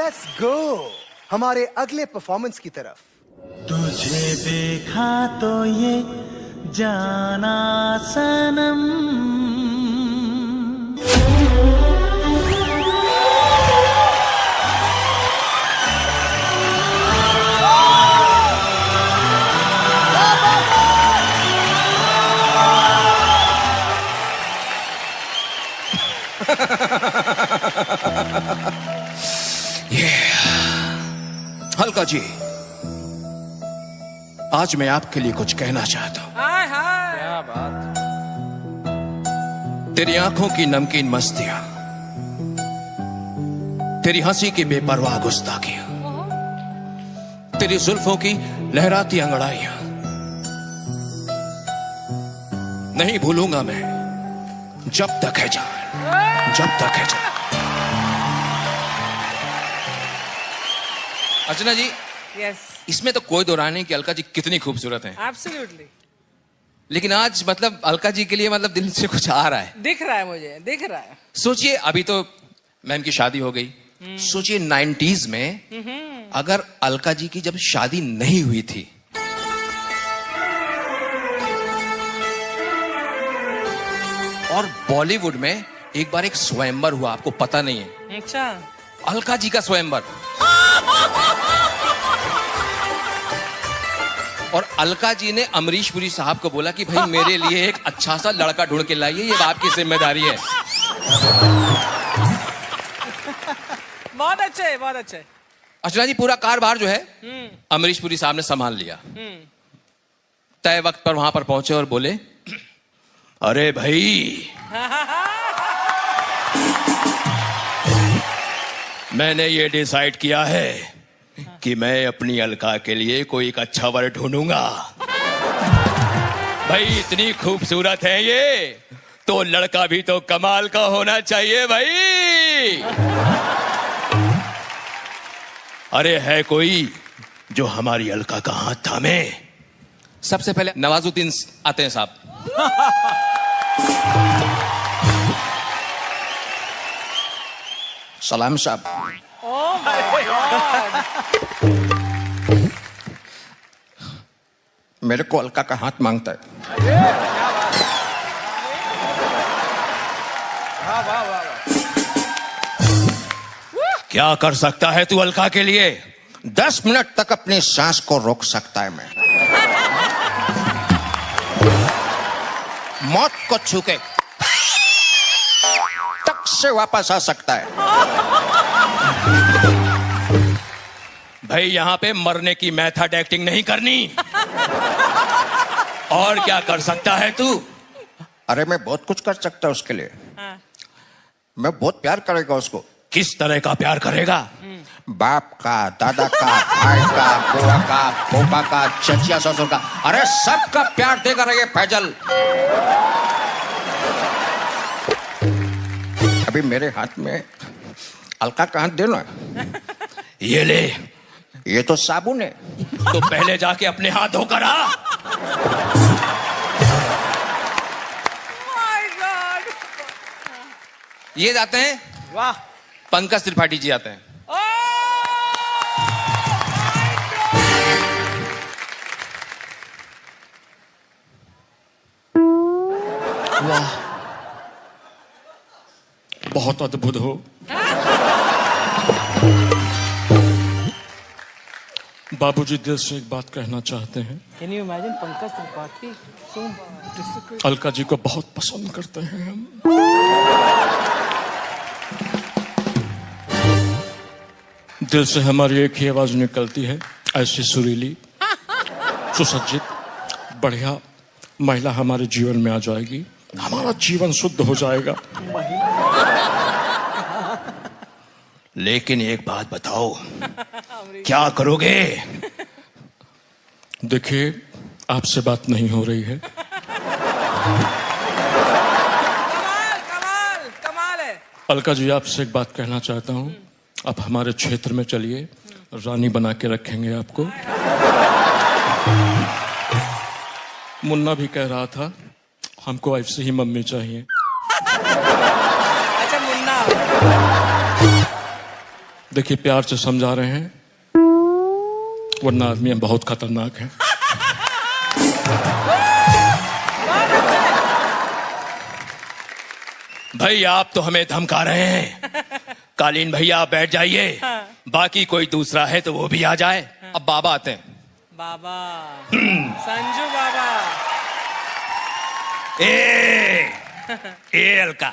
Let's go हमारे अगले performance की तरफ। तुझे देखा तो ये जाना सनम, अलका जी, आज मैं आपके लिए कुछ कहना चाहता हूं। क्या बात। तेरी आंखों की नमकीन मस्तियां, तेरी हंसी की बेपरवाह गुस्ताखियां, तेरी जुल्फों की लहराती अंगड़ाइयां नहीं भूलूंगा मैं जब तक है जान, जब तक है जान। अर्चना जी, यस, इसमें तो कोई दो राय नहीं कि अलका जी कितनी खूबसूरत हैं। एब्सोल्युटली। लेकिन आज मतलब अलका जी के लिए मतलब दिल से कुछ आ रहा है। दिख रहा है, मुझे दिख रहा है। सोचिए, अभी तो मैम की शादी हो गई। सोचिए 90s में अगर अलका जी की जब शादी नहीं हुई थी, और बॉलीवुड में एक बार एक स्वयंवर हुआ, आपको पता नहीं है? अच्छा। अलका जी का स्वयंवर। और अलका जी ने अमरीश पुरी साहब को बोला कि भाई मेरे लिए एक अच्छा सा लड़का ढूंढ के लाइए, ये आपकी जिम्मेदारी है। बहुत अच्छे है, बहुत अच्छे। अर्चना जी, पूरा कारोबार जो है अमरीश पुरी साहब ने संभाल लिया। तय वक्त पर वहां पर पहुंचे और बोले, अरे भाई मैंने ये डिसाइड किया है कि मैं अपनी अलका के लिए कोई एक अच्छा वर ढूंढूंगा। भाई इतनी खूबसूरत है ये, तो लड़का भी तो कमाल का होना चाहिए भाई। अरे है कोई जो हमारी अलका का हाथ थामे? सबसे पहले नवाजुद्दीन आते हैं साहब। सलाम साहब। Oh my God. मेरे को अलका का हाथ मांगता है। क्या कर सकता है तू अलका के लिए? 10 मिनट तक अपनी सांस को रोक सकता है मैं। मौत को छू के तक से वापस आ सकता है। भाई यहां पे मरने की मेथड एक्टिंग नहीं करनी। और क्या कर सकता है तू? अरे मैं बहुत कुछ कर सकता हूं उसके लिए। मैं बहुत प्यार करेगा उसको। किस तरह का प्यार करेगा? बाप का, दादा का, भाई का, बुआ का, पोपा का, चचिया ससुर का, अरे सबका प्यार देगा ये फैजल। अभी मेरे हाथ में अलका का हाथ देना। ये ले, ये तो साबुन है, तो पहले जाके अपने हाथ धोकर आ। My God. ये जाते हैं, वाह। पंकज त्रिपाठी जी आते हैं। वाह, बहुत अद्भुत हो। बाबूजी दिल से एक बात कहना चाहते हैं। Can you imagine Pankaj Tripathi सून अलका जी को बहुत पसंद करते हैं हम। दिल से हमारी एक ही आवाज निकलती है, ऐसी सुरीली, सुसज्जित, बढ़िया महिला हमारे जीवन में आ जाएगी, हमारा जीवन शुद्ध हो जाएगा। लेकिन एक बात बताओ, क्या करोगे? देखिए, आपसे बात नहीं हो रही है। कमाल कमाल कमाल है। अलका जी, आपसे एक बात कहना चाहता हूं। आप हमारे क्षेत्र में चलिए, रानी बना के रखेंगे आपको। मुन्ना भी कह रहा था हमको ऐसे ही मम्मी चाहिए। अच्छा मुन्ना। देखिए प्यार से समझा रहे हैं, वरना आदमी बहुत खतरनाक है। भाई आप तो हमें धमका रहे हैं। कालीन भैया आप बैठ जाइए, बाकी कोई दूसरा है तो वो भी आ जाए। अब बाबा आते हैं। बाबा संजू बाबा। ए अलका,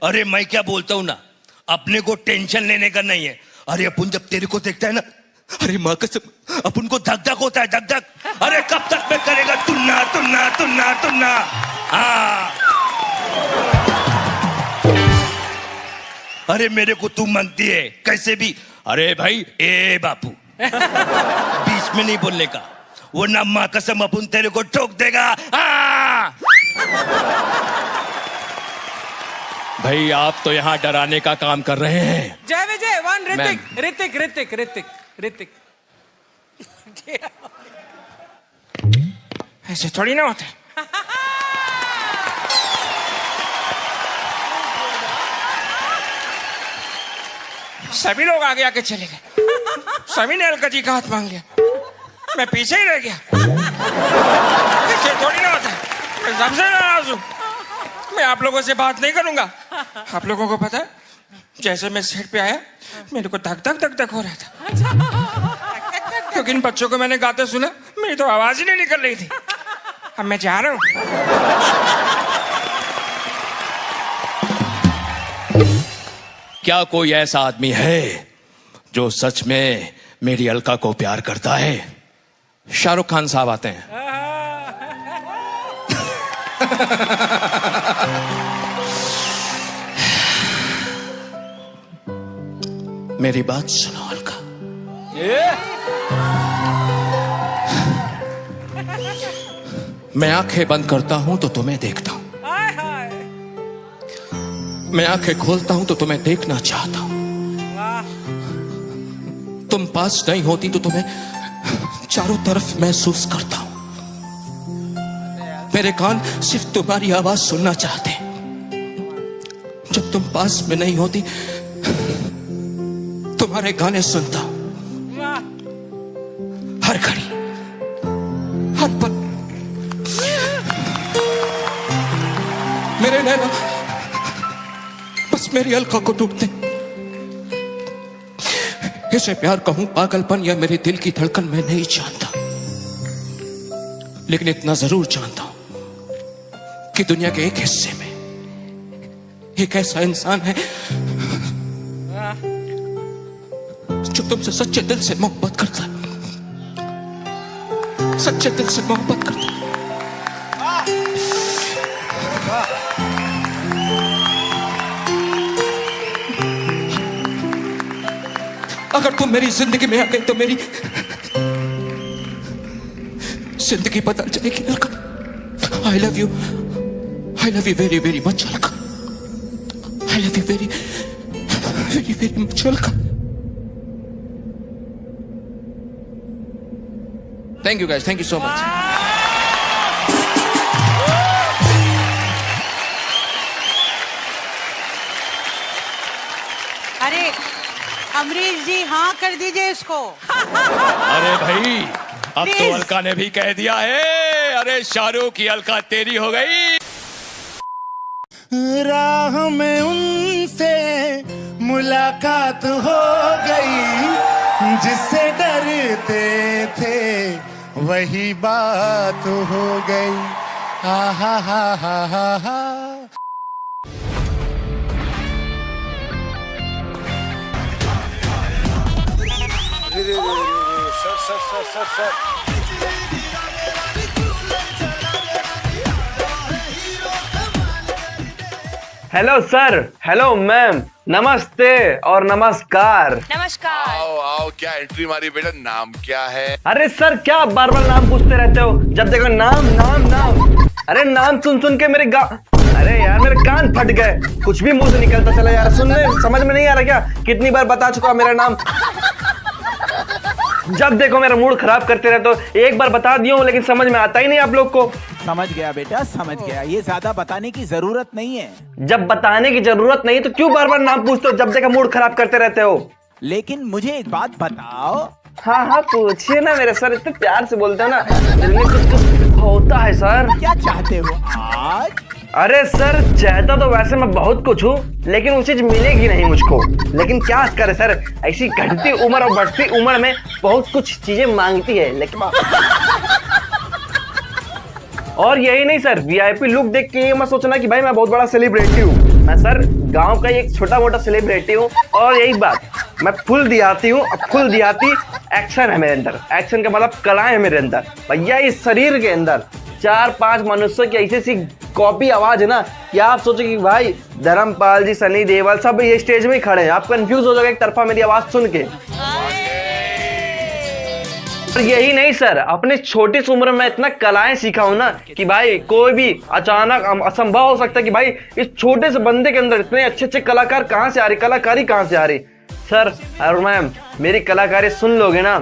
अरे मैं क्या बोलता हूँ ना, अपने को टेंशन लेने का नहीं है। अरे अपन जब तेरे को देखता है ना, अरे माँ कसम अपन को धक धक होता है, धक धक। अरे कब तक मैं करेगा तुन्ना तुन्ना तुन्ना तुन्ना। हाँ अरे मेरे को तू मांगती है कैसे भी। अरे भाई ए बापू, बीच में नहीं बोलने का, वरना माँ कसम अपन तेरे को ठोक देगा। भाई आप तो यहाँ डराने का काम कर रहे हैं। जय विजय वन ऋतिक ऋतिक ऋतिक ऋतिक ऋतिक। ऐसे थोड़ी ना होता। सभी लोग आगे आके चले गए, सभी ने अलका जी का हाथ मांग लिया, मैं पीछे ही रह गया। ऐसे थोड़ी ना होता, मैं सबसे नाराज हूं। मैं आप लोगों से बात नहीं करूंगा। आप लोगों को पता है, जैसे मैं सेट पे आया मेरे को धक धक धक धक हो रहा था, क्योंकि इन बच्चों को मैंने गाते सुना, मेरी तो आवाज ही नहीं निकल रही थी। अब मैं जा रहा हूं। क्या कोई ऐसा आदमी है जो सच में मेरी अलका को प्यार करता है? शाहरुख खान साहब आते हैं। मेरी बात सुनो अलका। मैं आंखें बंद करता हूं तो तुम्हें देखता हूं, मैं आंखें खोलता हूं तो तुम्हें देखना चाहता हूं। तुम पास नहीं होती तो तुम्हें चारों तरफ महसूस करता हूं। मेरे कान सिर्फ तुम्हारी आवाज सुनना चाहते हैं। जब तुम पास में नहीं होती, तुम्हारे गाने सुनता हूं, हर घड़ी हर पल। मेरे नैना बस मेरी अलका को ढूंढते। इसे प्यार कहूं पागलपन या मेरे दिल की धड़कन मैं नहीं जानता, लेकिन इतना जरूर जानता हूं कि दुनिया के एक हिस्से में एक ऐसा इंसान है जो तुमसे सच्चे दिल से मोहब्बत करता है, सच्चे दिल से मोहब्बत करता है। अगर तुम मेरी जिंदगी में आ गई तो मेरी जिंदगी बदल जाएगी Alka. I love you very very much Alka. I love you very very very much Alka. Thank you guys, thank you so much. अरे अमरीश जी हाँ कर दीजिए इसको। अरे भाई अब तो अलका ने भी कह दिया है। अरे शाहरुख की अलका तेरी हो गई। राह में उनसे मुलाकात हो गई, जिससे डरते थे वही बात हो गई। आहा हा हा हा हा। हेलो सर, हेलो मैम, नमस्ते और नमस्कार। नमस्कार। आओ आओ, क्या एंट्री मारी बेटा, नाम क्या है? अरे सर क्या बार बार नाम पूछते रहते हो, जब देखो नाम नाम नाम। अरे नाम सुन सुन के अरे यार मेरे कान फट गए, कुछ भी मुंह से निकलता चला यार। सुनने समझ में नहीं आ रहा क्या? कितनी बार बता चुका मेरा नाम। जब देखो मेरा मूड खराब करते रहते हो। एक बार बता दिया हूं लेकिन समझ में आता ही नहीं आप लोग को। समझ गया बेटा, समझ गया। ये ज्यादा बताने की जरूरत नहीं है। जब बताने की जरूरत नहीं तो क्यों बार बार नाम पूछते हो? जब देखो मूड खराब करते रहते हो। लेकिन मुझे एक बात बताओ। हाँ हाँ पूछिए ना मेरे सर, इतने प्यार से बोलते हो ना, दिल में कुछ कुछ होता है सर। क्या चाहते हो आज? अरे सर चाहता तो वैसे मैं बहुत कुछ हूँ, लेकिन वो चीज मिलेगी नहीं मुझको। लेकिन क्या करे सर, ऐसी घटती उम्र और बढ़ती उम्र में बहुत कुछ चीजें मांगती है। लेकिन और यही नहीं सर, वीआईपी लुक देख के ये मत सोचना कि भाई मैं बहुत बड़ा सेलिब्रिटी हूँ। मैं सर गांव का एक छोटा मोटा सेलिब्रिटी हूँ। और यही बात, मैं फुल देहाती हूँ। अब फुल देहाती एक्शन है मेरे अंदर। एक्शन का मतलब कलाएं है मेरे अंदर भैया। इस शरीर के अंदर 4-5 मनुष्यों की ऐसी सी कॉपी आवाज है ना कि आप सोचो कि भाई धर्मपाल जी, सनी देओल सब ये स्टेज में ही खड़े हैं। आप कंफ्यूज हो जाओगे एक तरफा मेरी आवाज सुन के। यही नहीं सर, अपने छोटी सी उम्र में इतना कलाएं सीखा हूं ना कि भाई कोई भी अचानक असंभव हो सकता है कि भाई इस छोटे से बंदे के अंदर इतने अच्छे अच्छे कलाकार कहां से आ रही, कलाकारी कहां से आ रही। सर और मैम मेरी कलाकारी सुन लोगे ना,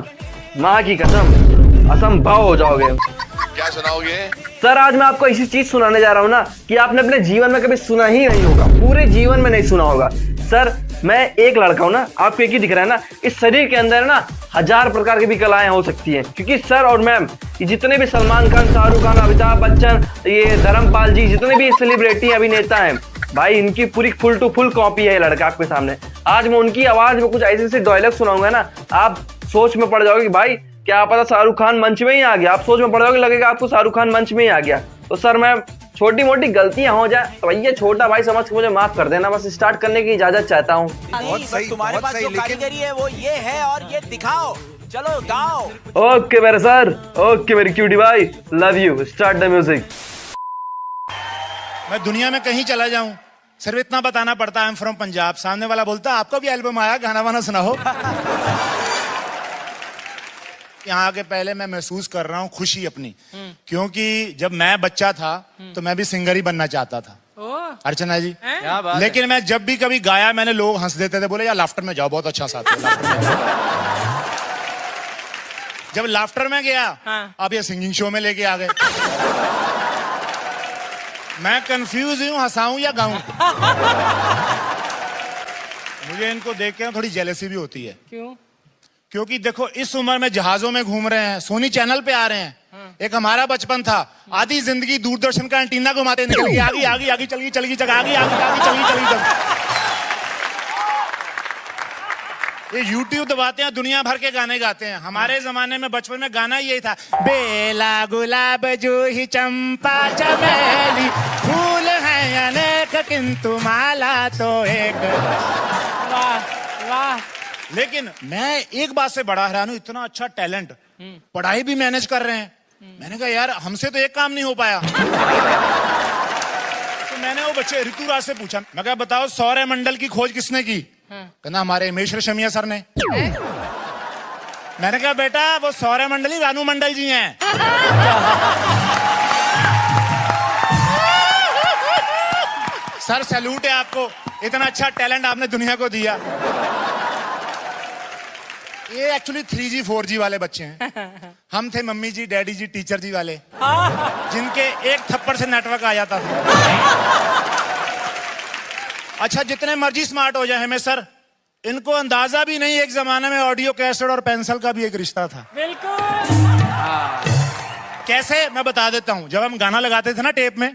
माँ की कसम असंभव हो जाओगे। क्या सुनाओगे? सर आज मैं आपको ऐसी चीज सुनाने जा रहा हूँ ना कि आपने अपने जीवन में कभी सुना ही नहीं होगा, पूरे जीवन में नहीं सुना होगा। सर मैं एक लड़का हूँ ना, आपको एक ही दिख रहा है ना, इस शरीर के अंदर ना 1000 प्रकार की भी कलाएं हो सकती हैं। क्योंकि सर और मैम ये जितने भी सलमान खान, शाहरुख खान, अमिताभ बच्चन, ये धर्मपाल जी, जितने भी सेलिब्रिटी अभिनेता हैं भाई, इनकी पूरी फुल टू फुल कॉपी है ये लड़का आपके सामने। आज मैं उनकी आवाज में कुछ ऐसे ऐसे डायलॉग सुनाऊंगा ना, आप सोच में पड़ जाओगे कि भाई क्या पता शाहरुख खान मंच में ही आ गया। आप सोच में पड़ जाओगे, लगेगा आपको शाहरुख खान मंच में ही आ गया। तो सर मैं छोटी मोटी गलतियां हो जाए तो भैया छोटा भाई समझ के मुझे माफ कर देना, बस स्टार्ट करने की इजाजत चाहता हूँ। तुम्हारे पास जो कारीगरी है वो ये है और ये दिखाओ, चलो गाओ। ओके मेरे सर, ओके मेरी क्यूटी भाई, love you, start the music. मैं दुनिया में कहीं चला जाऊं सिर्फ इतना बताना पड़ता है आई एम फ्रॉम पंजाब। सामने वाला बोलता है आपका भी एल्बम आया, गाना वाना सुनाओ। यहाँ आके पहले मैं महसूस कर रहा हूँ खुशी अपनी, क्योंकि जब मैं बच्चा था तो मैं भी सिंगर ही बनना चाहता था। अर्चना जी, लेकिन मैं जब भी कभी गाया मैंने, लोग हंस देते थे, बोले यार लाफ्टर में जाओ, बहुत अच्छा साथ है। जब लाफ्टर में गया, अब ये सिंगिंग शो में लेके आ गए। मैं कंफ्यूज हूँ, हंसाऊं या गाऊं। मुझे इनको देख के थोड़ी जेलसी भी होती है। क्यों? क्योंकि देखो इस उम्र में जहाजों में घूम रहे हैं, सोनी चैनल पे आ रहे हैं। एक हमारा बचपन था, आधी जिंदगी दूरदर्शन का एंटीना घुमाते निकल गई, आगे आगे आगे चल गई जगह, आगे आगे आगे चल गई। ये YouTube दबाते हैं, दुनिया भर के गाने गाते हैं। हमारे जमाने में बचपन में गाना यही था, बेला गुलाब जूही चंपा चमेली, फूल है अनेक किंतु माला तो एक। वाह वाह। लेकिन मैं एक बात से बड़ा हैरान हूं, इतना अच्छा टैलेंट, पढ़ाई भी मैनेज कर रहे हैं। मैंने कहा यार हमसे तो एक काम नहीं हो पाया। तो मैंने वो बच्चे ऋतुराज से पूछा, मैं कहा बताओ सौर मंडल की खोज किसने की? कहना हमारे हिमेश रेशमिया सर ने। मैंने कहा बेटा वो सौर मंडल रानू मंडल जी हैं। सर सैल्यूट है आपको, इतना अच्छा टैलेंट आपने दुनिया को दिया। ये एक्चुअली 3G 4G वाले बच्चे हैं। हम थे मम्मी जी, डैडी जी, टीचर जी वाले, जिनके एक थप्पड़ से नेटवर्क आ जाता था। अच्छा जितने मर्जी स्मार्ट हो जाए हमें सर, इनको अंदाजा भी नहीं एक जमाने में ऑडियो कैसेट और पेंसिल का भी एक रिश्ता था। बिल्कुल। कैसे मैं बता देता हूं। जब हम गाना लगाते थे ना टेप में,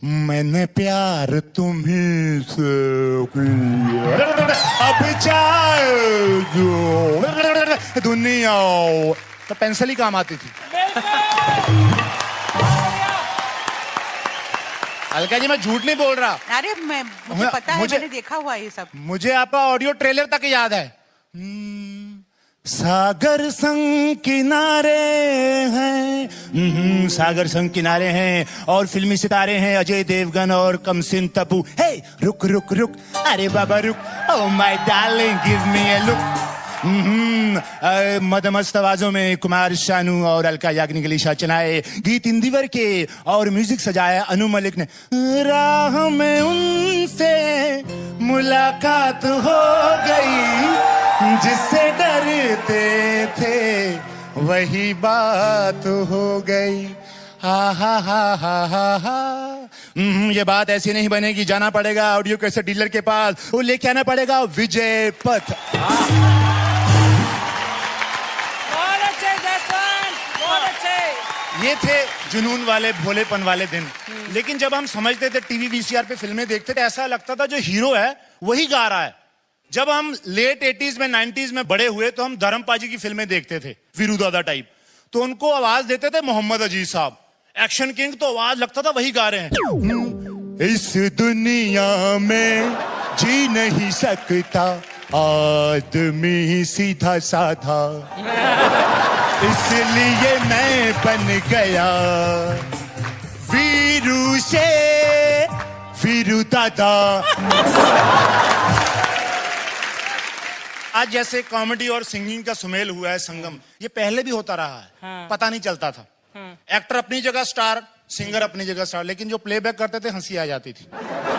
मैंने प्यार तुम्हीं से किया, अब चाहे जो दुनिया, तो पेंसिल ही काम आती थी। अलका जी मैं झूठ नहीं बोल रहा। अरे मुझे पता है, मैंने देखा हुआ ये सब। मुझे आपका ऑडियो ट्रेलर तक याद है। सागर संग किनारे हैं, सागर संग किनारे हैं और फिल्मी सितारे हैं अजय देवगन और कमसिन तब्बू। हे रुक रुक रुक, अरे बाबा रुक, oh my darling give me a look. मदमस्त आवाजों में कुमार शानू और अलका याग्निक के लिए ईशा चनाए, गीत इंदिवर के और म्यूजिक सजाया अनु मलिक ने। राह में उनसे मुलाकात हो गई, जिससे डरते थे वही बात हो गई। हा हा हा हा हा हा, ये बात ऐसी नहीं बनेगी, जाना पड़ेगा ऑडियो कैसेट डीलर के पास, वो लेके आना पड़ेगा विजय पथ। ये थे जुनून वाले भोलेपन वाले दिन। लेकिन जब हम समझते थे, टीवी वीसीआर पे फिल्में देखते थे, ऐसा लगता था जो हीरो है वही गा रहा है। जब हम लेट 80s में 90s में बड़े हुए तो हम धर्मपाजी की फिल्में देखते थे, वीरू दादा टाइप, तो उनको आवाज देते थे मोहम्मद अजीज साहब। एक्शन किंग तो आवाज लगता था वही गा रहे हैं। इस दुनिया में जी नहीं सकता आदमी सीधा साधा, इसलिए मैं बन गया वीरू से वीरू दादा। आज जैसे कॉमेडी और सिंगिंग का सुमेल हुआ है, संगम, ये पहले भी होता रहा है। पता नहीं चलता था। एक्टर अपनी जगह स्टार, सिंगर अपनी जगह स्टार, लेकिन जो प्लेबैक करते थे हंसी आ जाती थी।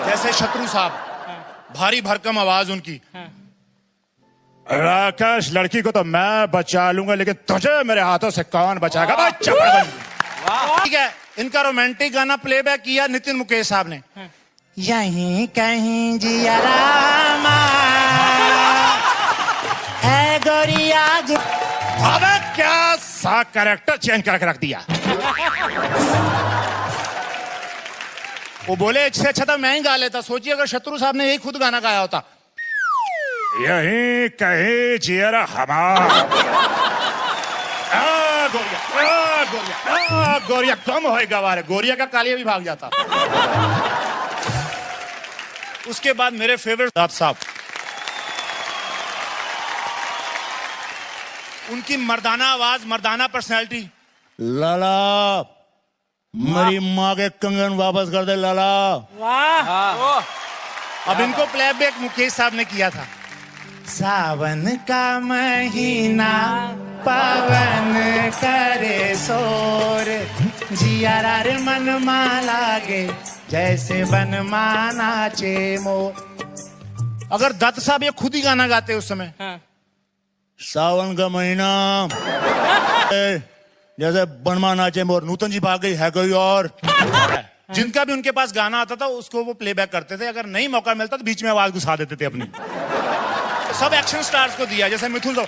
जैसे शत्रु साहब, भारी भरकम आवाज उनकी। राकेश, लड़की को तो मैं बचा लूंगा, लेकिन तुझे मेरे हाथों से कौन बचाएगा? ठीक है, इनका रोमांटिक गाना प्लेबैक किया नितिन मुकेश साहब ने। यहीं कहीं जिया रामा है गोरिया। अबे क्या सा कैरेक्टर चेंज करके रख दिया। वो बोले इससे अच्छा था मैं ही गा लेता। सोचिए अगर शत्रु साहब ने यही खुद गाना गाया होता, यहीं कहीं जिया हमारा गोरिया गोरिया कम होएगा वारे, गोरिया का कालिया भी भाग जाता। उसके बाद मेरे फेवरेट दाद साहब, उनकी मर्दाना आवाज, मर्दाना पर्सनैलिटी। लाला मेरी माँ के कंगन वापस कर दे लाला। वाह। अब इनको प्लेबैक मुकेश साहब ने किया था। सावन का महीना पवन करे शोर, जियारा रे मन लागे जैसे बन माना चेमो। अगर दत्त साहब ये खुद ही गाना गाते उस समय, सावन का महीना जैसे बनवा नाचे मोर, नूतन जी भाग गई है कोई और। जिनका भी उनके पास गाना आता था उसको वो प्लेबैक करते थे। अगर नहीं मौका मिलता तो बीच में आवाज घुसा देते थे अपनी। सब एक्शन स्टार्स को दिया, जैसे मिथुन साहब,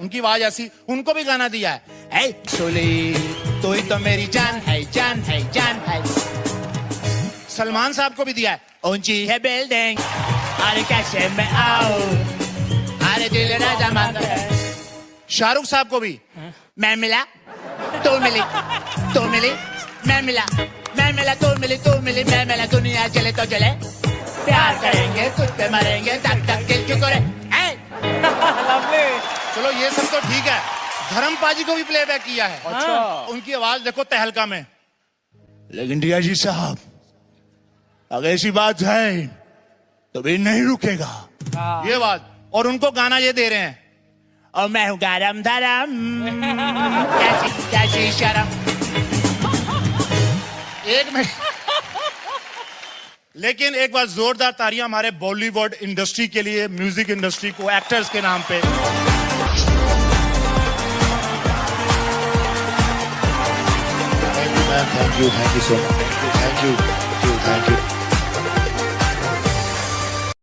उनकी आवाज ऐसी, उनको भी गाना दिया है। ए सोली तो ही तो मेरी जान है, जान है, जान है। सलमान साहब को भी दिया है। ऊंची है बिल्डिंग, अरे कैसे मैं आऊं, अरे दिल राजा मांगता है। शाहरुख साहब को भी, मैं मिला तो मिली, तो मिली मैं मिला, मैं मिला तो मिली, तो मिली मैं मिला, दुनिया चले तो चले, प्यार करेंगे कुछ पे मरेंगे, तक तक दिल क्यों करे। चलो ये सब तो ठीक है, धर्मपाजी को भी प्लेबैक किया है। अच्छा। उनकी आवाज देखो तहलका में। लेकिन रिया जी साहब, अगर ऐसी बात है तो भी नहीं रुकेगा ये बात। और उनको गाना ये दे रहे हैं, और मैं हूँ गरम धरम कैसी कैसी शर्म। एक मिनट, लेकिन एक बार जोरदार तालियां हमारे बॉलीवुड इंडस्ट्री के लिए, म्यूजिक इंडस्ट्री को, एक्टर्स के नाम पे। Thank you so much, thank you.